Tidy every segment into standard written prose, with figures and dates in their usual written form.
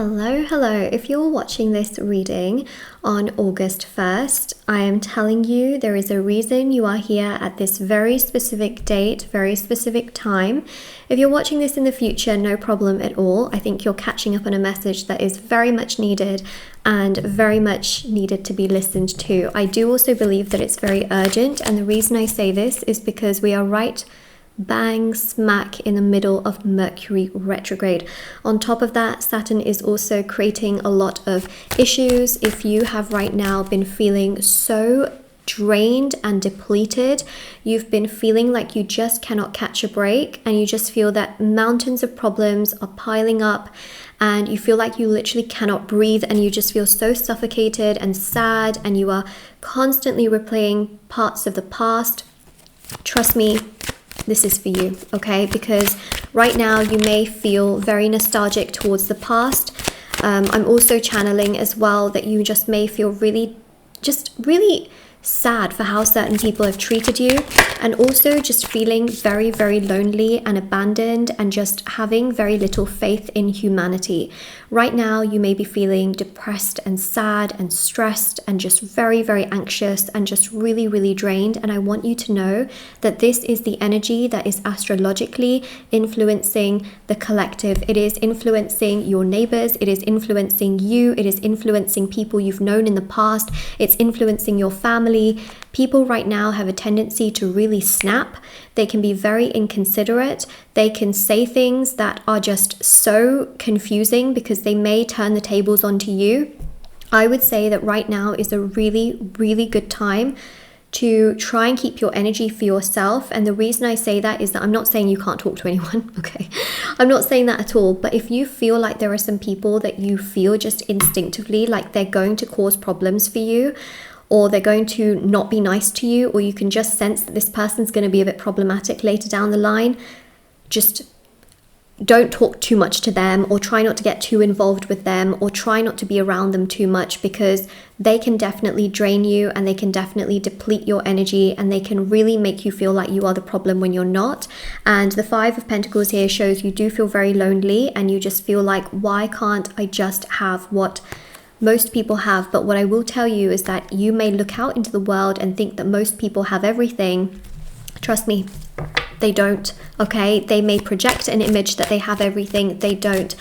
Hello. If you're watching this reading on August 1st, I am telling you there is a reason you are here at this very specific date, very specific time. If you're watching this in the future, no problem at all. I think you're catching up on a message that is very much needed and very much needed to be listened to. I do also believe that it's very urgent, and the reason I say this is because we are right bang smack in the middle of Mercury retrograde. On top of that, Saturn is also creating a lot of issues. If you have right now been feeling so drained and depleted, you've been feeling like you just cannot catch a break, and you just feel that mountains of problems are piling up, and you feel like you literally cannot breathe, and you just feel so suffocated and sad, and you are constantly replaying parts of the past. Trust me, this is for you, okay? Because right now you may feel very nostalgic towards the past. I'm also channeling as well that you just may feel really sad for how certain people have treated you, and also just feeling very, very lonely and abandoned, and just having very little faith in humanity. Right now you may be feeling depressed and sad and stressed and just very, very anxious and just really, really drained. And I want you to know that this is the energy that is astrologically influencing the collective. It is influencing your neighbors, it is influencing you, it is influencing people you've known in the past, it's influencing your family. People right now have a tendency to really snap. They can be very inconsiderate. They can say things that are just so confusing because they may turn the tables onto you. I would say that right now is a really, really good time to try and keep your energy for yourself. And the reason I say that is that I'm not saying you can't talk to anyone, okay? I'm not saying that at all. But if you feel like there are some people that you feel just instinctively like they're going to cause problems for you, or they're going to not be nice to you, or you can just sense that this person's going to be a bit problematic later down the line, just don't talk too much to them, or try not to get too involved with them, or try not to be around them too much, because they can definitely drain you, and they can definitely deplete your energy, and they can really make you feel like you are the problem when you're not. And the Five of Pentacles here shows you do feel very lonely, and you just feel like, why can't I just have what most people have? But what I will tell you is that you may look out into the world and think that most people have everything. Trust me, they don't, okay? They may project an image that they have everything. They don't.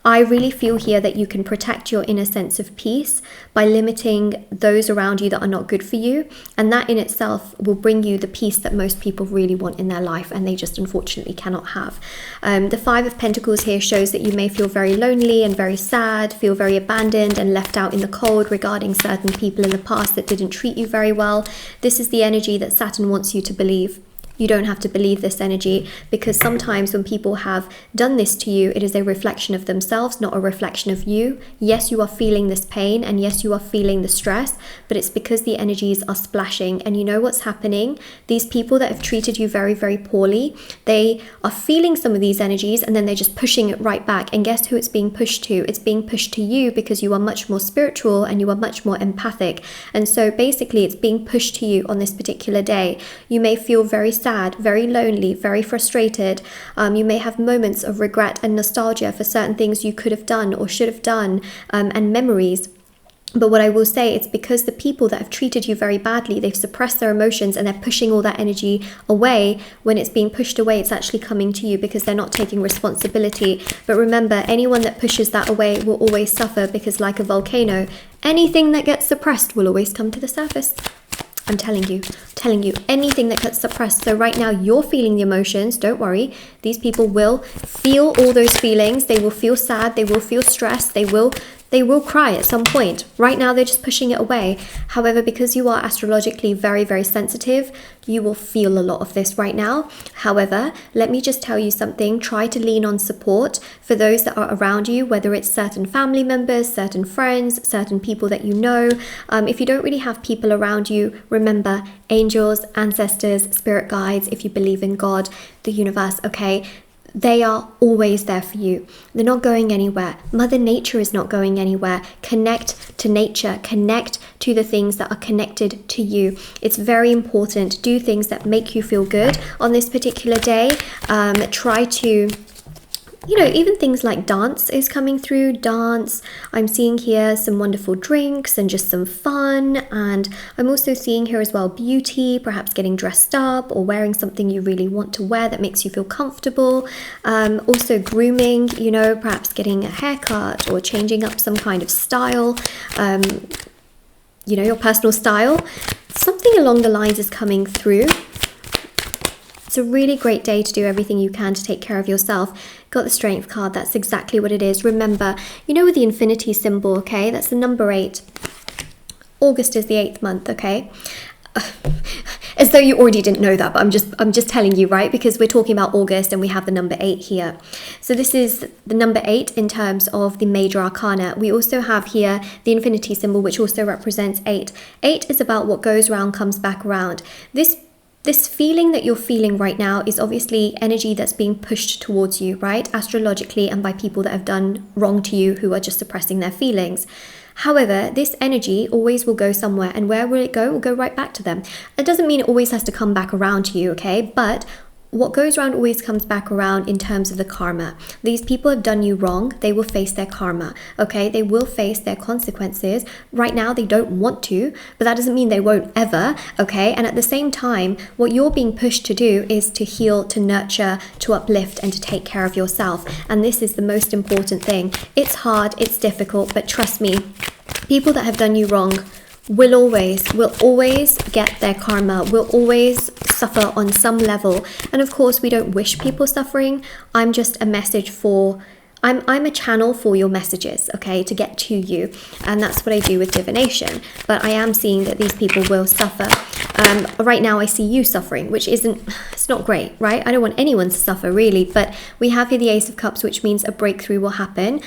I really feel here that you can protect your inner sense of peace by limiting those around you that are not good for you. And that in itself will bring you the peace that most people really want in their life, and they just unfortunately cannot have. The Five of Pentacles here shows that you may feel very lonely and very sad, feel very abandoned and left out in the cold regarding certain people in the past that didn't treat you very well. This is the energy that Saturn wants you to believe. You don't have to believe this energy, because sometimes when people have done this to you, it is a reflection of themselves, not a reflection of you. Yes, you are feeling this pain, and yes, you are feeling the stress, but it's because the energies are splashing. And you know what's happening? These people that have treated you very, very poorly, they are feeling some of these energies, and then they're just pushing it right back. And guess who it's being pushed to? It's being pushed to you, because you are much more spiritual and you are much more empathic. And so basically it's being pushed to you on this particular day. You may feel very sad, very lonely, very frustrated. You may have moments of regret and nostalgia for certain things you could have done or should have done, and memories. But what I will say, it's because the people that have treated you very badly, they've suppressed their emotions and they're pushing all that energy away. When it's being pushed away, it's actually coming to you because they're not taking responsibility. But remember, anyone that pushes that away will always suffer, because like a volcano, anything that gets suppressed will always come to the surface. I'm telling you, anything that gets suppressed. So right now you're feeling the emotions. Don't worry. These people will feel all those feelings. They will feel sad. They will feel stressed. They will cry at some point. Right now they're just pushing it away. However, because you are astrologically very, very sensitive, you will feel a lot of this right now. However, let me just tell you something. Try to lean on support for those that are around you, whether it's certain family members, certain friends, certain people that you know. If you don't really have people around you, remember angels, ancestors, spirit guides, if you believe in God, the universe, okay? They are always there for you. They're not going anywhere. Mother Nature is not going anywhere. Connect to nature. Connect to the things that are connected to you. It's very important. Do things that make you feel good on this particular day. Try to you know, even things like dance is coming through. Dance, I'm seeing here some wonderful drinks and just some fun. And I'm also seeing here as well beauty, perhaps getting dressed up or wearing something you really want to wear that makes you feel comfortable. Also grooming, you know, perhaps getting a haircut or changing up some kind of style, you know, your personal style. Something along the lines is coming through. It's a really great day to do everything you can to take care of yourself. Got the Strength card. That's exactly what it is. Remember, you know, with the infinity symbol, okay, that's the number 8. August is the 8th month, okay? As though you already didn't know that, but I'm just telling you, right? Because we're talking about August and we have the number 8 here. So this is the number 8 in terms of the major arcana. We also have here the infinity symbol, which also represents 8. 8 is about what goes round comes back around. This feeling that you're feeling right now is obviously energy that's being pushed towards you, right? Astrologically, and by people that have done wrong to you who are just suppressing their feelings. However, this energy always will go somewhere, and where will it go? It will go right back to them. It doesn't mean it always has to come back around to you, okay? But what goes around always comes back around in terms of the karma. These people have done you wrong. They will face their karma, okay? They will face their consequences. Right now, they don't want to, but that doesn't mean they won't ever, okay? And at the same time, what you're being pushed to do is to heal, to nurture, to uplift, and to take care of yourself. And this is the most important thing. It's hard, it's difficult, but trust me, people that have done you wrong will always get their karma, will always suffer on some level. And of course, we don't wish people suffering. I'm just a message for, I'm a channel for your messages, okay, to get to you. And that's what I do with divination. But I am seeing that these people will suffer. Right now, I see you suffering, which it's not great, right? I don't want anyone to suffer, really. But we have here the Ace of Cups, which means a breakthrough will happen.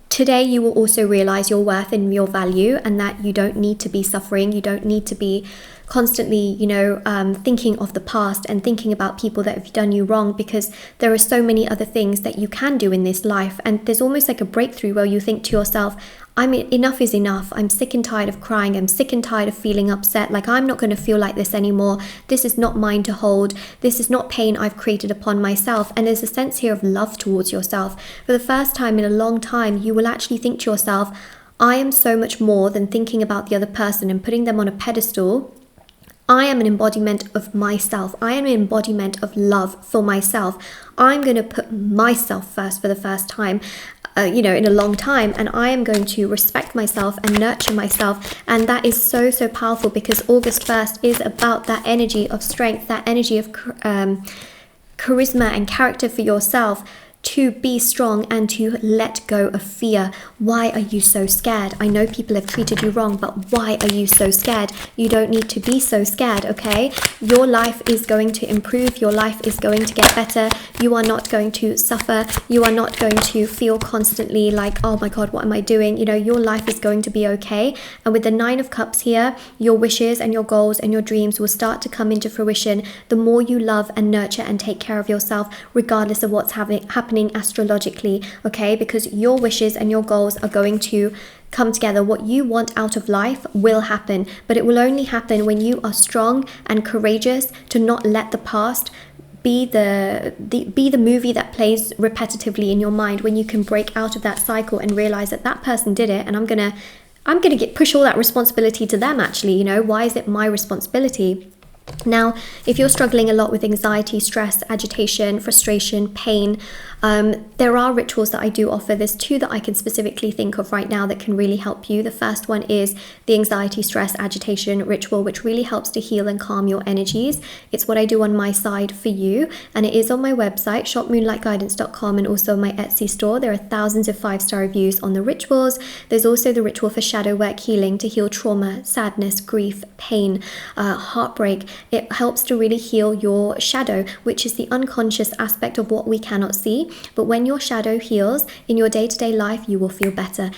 Today, you will also realize your worth and your value, and that you don't need to be suffering. You don't need to be constantly, you know, thinking of the past and thinking about people that have done you wrong, because there are so many other things that you can do in this life. And there's almost like a breakthrough where you think to yourself, enough is enough. I'm sick and tired of crying. I'm sick and tired of feeling upset. Like, I'm not going to feel like this anymore. This is not mine to hold. This is not pain I've created upon myself. And there's a sense here of love towards yourself. For the first time in a long time, you will actually think to yourself, I am so much more than thinking about the other person and putting them on a pedestal. I am an embodiment of myself. I am an embodiment of love for myself. I'm going to put myself first for the first time, you know, in a long time. And I am going to respect myself and nurture myself. And that is so, so powerful, because August 1st is about that energy of strength, that energy of charisma and character for yourself, to be strong and to let go of fear. Why are you so scared? I know people have treated you wrong, but why are you so scared? You don't need to be so scared, okay? Your life is going to improve. Your life is going to get better. You are not going to suffer. You are not going to feel constantly like, oh my God, what am I doing? You know, your life is going to be okay. And with the 9 of Cups here, your wishes and your goals and your dreams will start to come into fruition the more you love and nurture and take care of yourself, regardless of what's happening astrologically, okay? Because your wishes and your goals are going to come together. What you want out of life will happen, but it will only happen when you are strong and courageous to not let the past be the movie that plays repetitively in your mind, when you can break out of that cycle and realize that that person did it, and I'm gonna push all that responsibility to them. Actually, you know, why is it my responsibility? Now, if you're struggling a lot with anxiety, stress, agitation, frustration, pain, there are rituals that I do offer. There's 2 that I can specifically think of right now that can really help you. The first one is the anxiety, stress, agitation ritual, which really helps to heal and calm your energies. It's what I do on my side for you, and it is on my website, shopmoonlightguidance.com, and also my Etsy store. There are thousands of 5-star reviews on the rituals. There's also the ritual for shadow work healing to heal trauma, sadness, grief, pain, heartbreak. It helps to really heal your shadow, which is the unconscious aspect of what we cannot see. But when your shadow heals in your day-to-day life, you will feel better.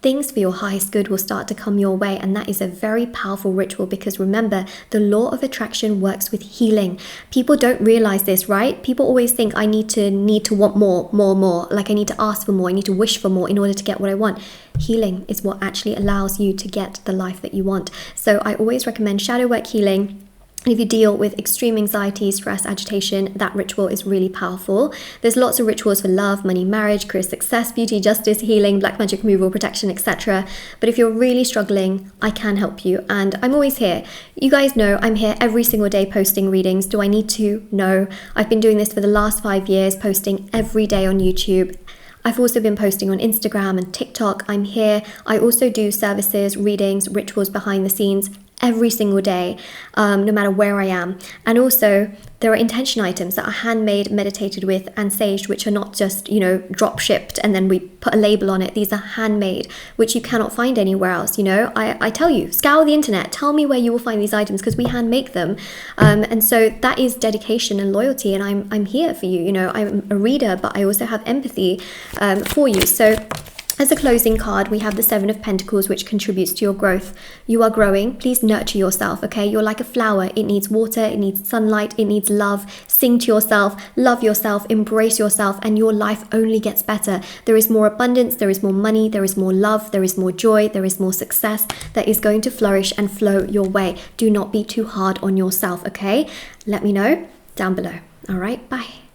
Things for your highest good will start to come your way. And that is a very powerful ritual, because remember, the law of attraction works with healing. People don't realize this, right? People always think I need to want more. Like I need to ask for more. I need to wish for more in order to get what I want. Healing is what actually allows you to get the life that you want. So I always recommend shadow work healing. And if you deal with extreme anxiety, stress, agitation, that ritual is really powerful. There's lots of rituals for love, money, marriage, career success, beauty, justice, healing, black magic removal, protection, etc. But if you're really struggling, I can help you. And I'm always here. You guys know I'm here every single day posting readings. Do I need to? No. I've been doing this for the last 5 years, posting every day on YouTube. I've also been posting on Instagram and TikTok. I'm here. I also do services, readings, rituals behind the scenes every single day, no matter where I am. And also, there are intention items that are handmade, meditated with, and saged, which are not just, drop shipped and then we put a label on it. These are handmade, which you cannot find anywhere else. I tell you, scour the internet, tell me where you will find these items, because we hand make them. And so that is dedication and loyalty, and I'm here for you. I'm a reader, but I also have empathy for you. So as a closing card, we have the Seven of Pentacles, which contributes to your growth. You are growing. Please nurture yourself, okay? You're like a flower. It needs water, it needs sunlight, it needs love. Sing to yourself, love yourself, embrace yourself, and your life only gets better. There is more abundance, there is more money, there is more love, there is more joy, there is more success that is going to flourish and flow your way. Do not be too hard on yourself, okay? Let me know down below. All right, bye.